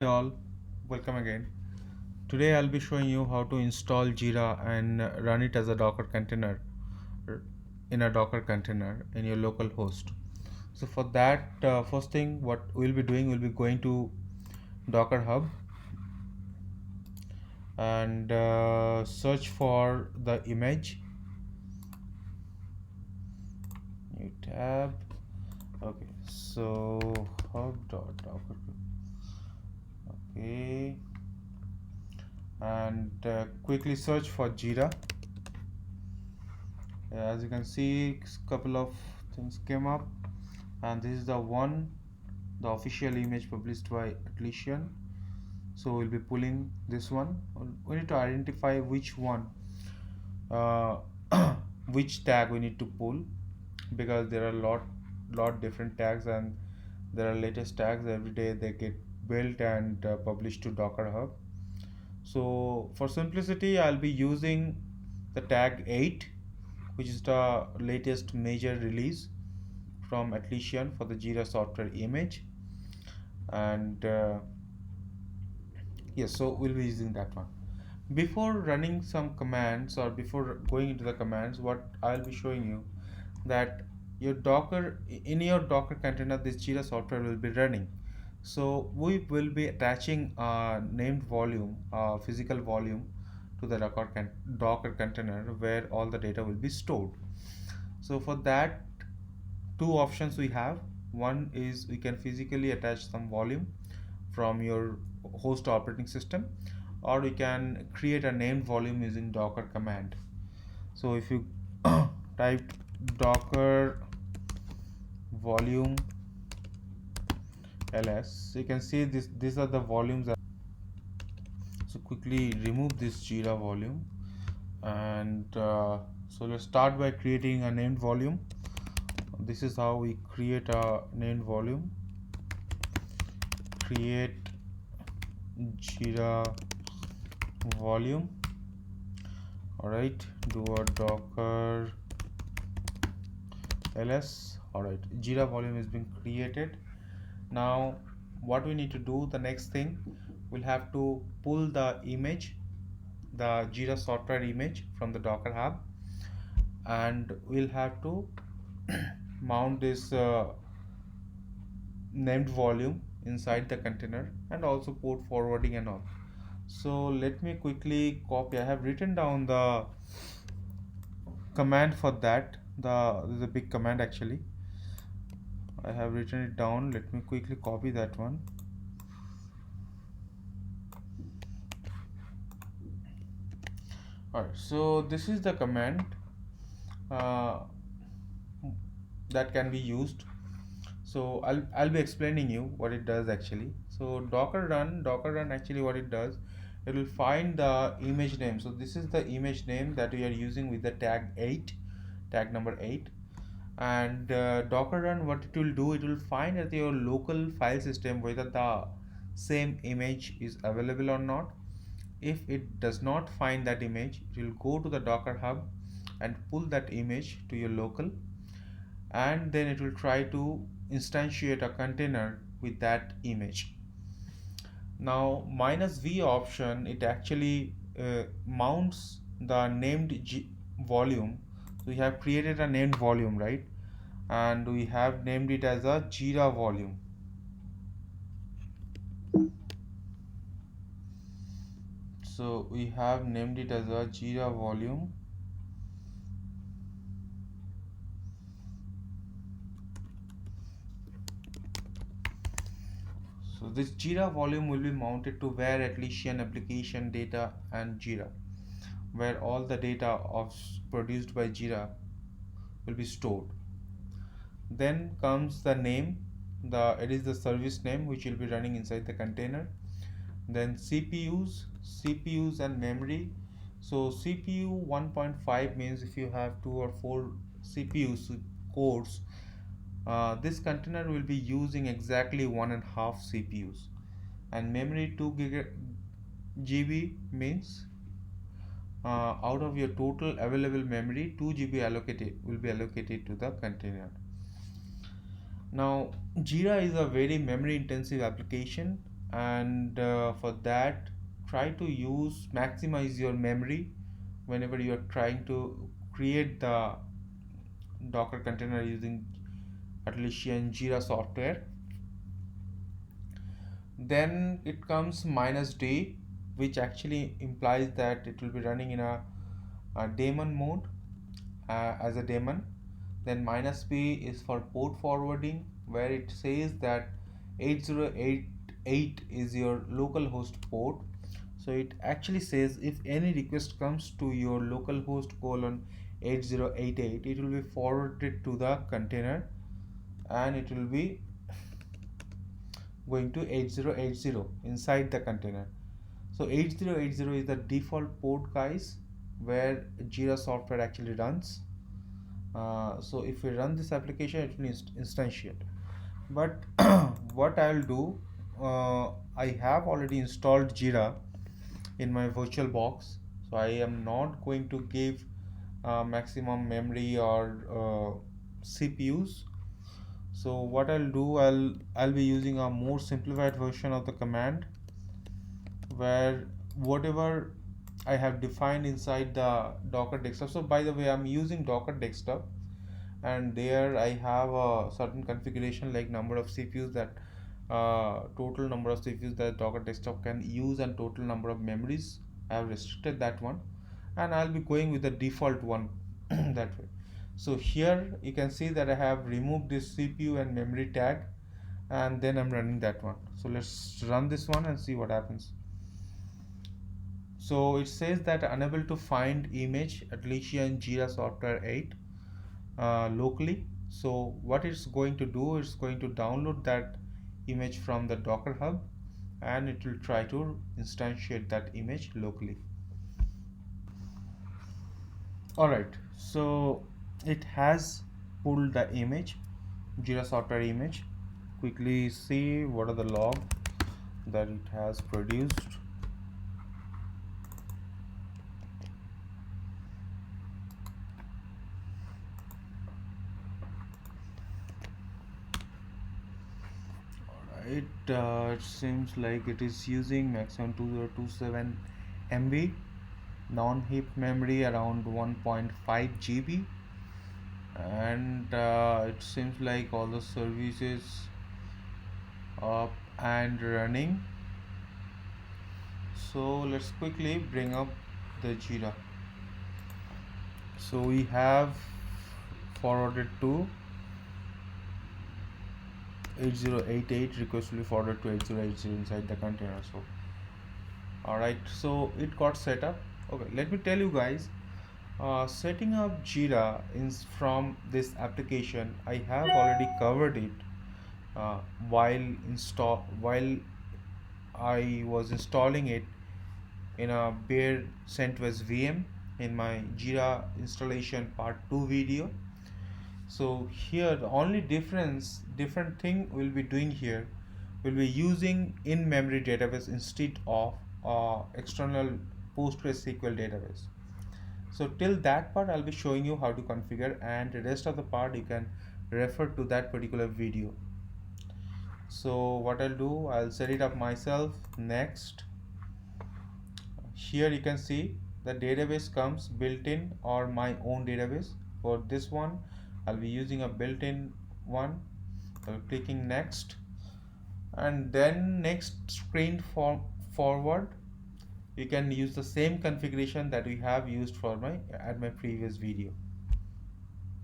Hey all, welcome again. Today I'll be showing you how to install Jira and run it as a Docker container r- in a Docker container in your local host. So for that, first thing what we'll be doing, we'll be going to Docker Hub and search for the image. New tab. Okay, so hub.docker. Okay, and quickly search for Jira. As you can see, couple of things came up, and this is the official image published by Atlassian. So we'll be pulling this one. We need to identify which one, uh, which tag we need to pull, because there are lot different tags, and there are latest tags every day. They get built and published to Docker Hub. So for simplicity, I'll be using the tag 8, which is the latest major release from Atlassian for the Jira Software image. And yes, so we'll be using that one. Before running some commands or before going into the commands, what I'll be showing you that your Docker in your Docker container, this Jira software will be running. So we will be attaching a named volume, a physical volume, to the Docker container where all the data will be stored. So for that, two options we have. One is we can physically attach some volume from your host operating system, or we can create a named volume using docker command. So if you type docker volume ls, you can see these are the volumes. So quickly remove this Jira volume, and so let's start by creating a named volume. This is how we create a named volume. Create Jira volume. All right, do a docker ls. All right, Jira volume has been created. Now what we need to do, the next thing, we'll have to pull the image, the Jira software image, from the Docker Hub, and we'll have to mount this named volume inside the container, and also port forwarding and all. So let me quickly copy. I have written down the command for that. This is a big command actually. I have written it down. Let me quickly copy that one. Alright, so this is the command uh, that can be used. So I'll be explaining you what it does actually. So docker run actually what it does, it will find the image name. So this is the image name that we are using with the tag 8, tag number 8. And docker run, what it will do, it will find at your local file system whether the same image is available or not. If it does not find that image, it will go to the Docker Hub and pull that image to your local, and then it will try to instantiate a container with that image. Now -v option, it actually mounts the named volume. So we have created a named volume, right? And we have named it as a Jira volume. So we have named it as a Jira volume. So this Jira volume will be mounted to where Atlassian application data and Jira, where all the data produced by Jira will be stored. Then comes the name. It is the service name which will be running inside the container. Then CPUs and memory. So CPU 1.5 means if you have 2 or 4 CPUs cores, this container will be using exactly 1.5 CPUs. And memory 2 GB means out of your total available memory, 2 GB will be allocated to the container. Now Jira is a very memory intensive application, and for that try to maximize your memory whenever you are trying to create the Docker container using Atlassian Jira software. Then it comes -d, which actually implies that it will be running in a daemon mode, as a daemon. Then -p is for port forwarding, where it says that 8088 is your localhost port. So it actually says if any request comes to your localhost colon 8088, it will be forwarded to the container and it will be going to 8080 inside the container. So 8080 is the default port, guys, where Jira software actually runs. So if we run this application, it will instantiate. But what I'll do, I have already installed Jira in my virtual box, so I am not going to give maximum memory or CPUs. So what I'll do, I'll be using a more simplified version of the command, where whatever I have defined inside the Docker desktop. So by the way, I'm using Docker desktop, and there I have a certain configuration like number of CPUs that total number of CPUs that Docker desktop can use and total number of memories. I have restricted that one, and I'll be going with the default one that way. So here you can see that I have removed this CPU and memory tag, and then I'm running that one. So let's run this one and see what happens. So it says that unable to find image Atlassian Jira Software 8 locally. So what it's going to do, it's going to download that image from the Docker Hub, and it will try to instantiate that image locally. Alright, so it has pulled the image, Jira Software image. Quickly see what are the log that it has produced. It seems like it is using maximum 2027 MB, non-heap memory around 1.5 GB, and it seems like all the services up and running. So let's quickly bring up the Jira. So we have forwarded to 8088, request will be forwarded to 8080 inside the container. So alright, so it got set up. Okay, let me tell you guys, setting up Jira from this application, I have already covered it while I was installing it in a bare CentOS VM in my Jira installation part 2 video. So here the only different thing we'll be doing here, we'll be using in-memory database instead of external PostgreSQL database. So till that part I'll be showing you how to configure, and the rest of the part you can refer to that particular video. So what I'll do, I'll set it up myself. Next, here you can see the database comes built-in or my own database. For this one I'll be using a built-in one. I'll clicking next, and then next screen forward you can use the same configuration that we have used for my previous video.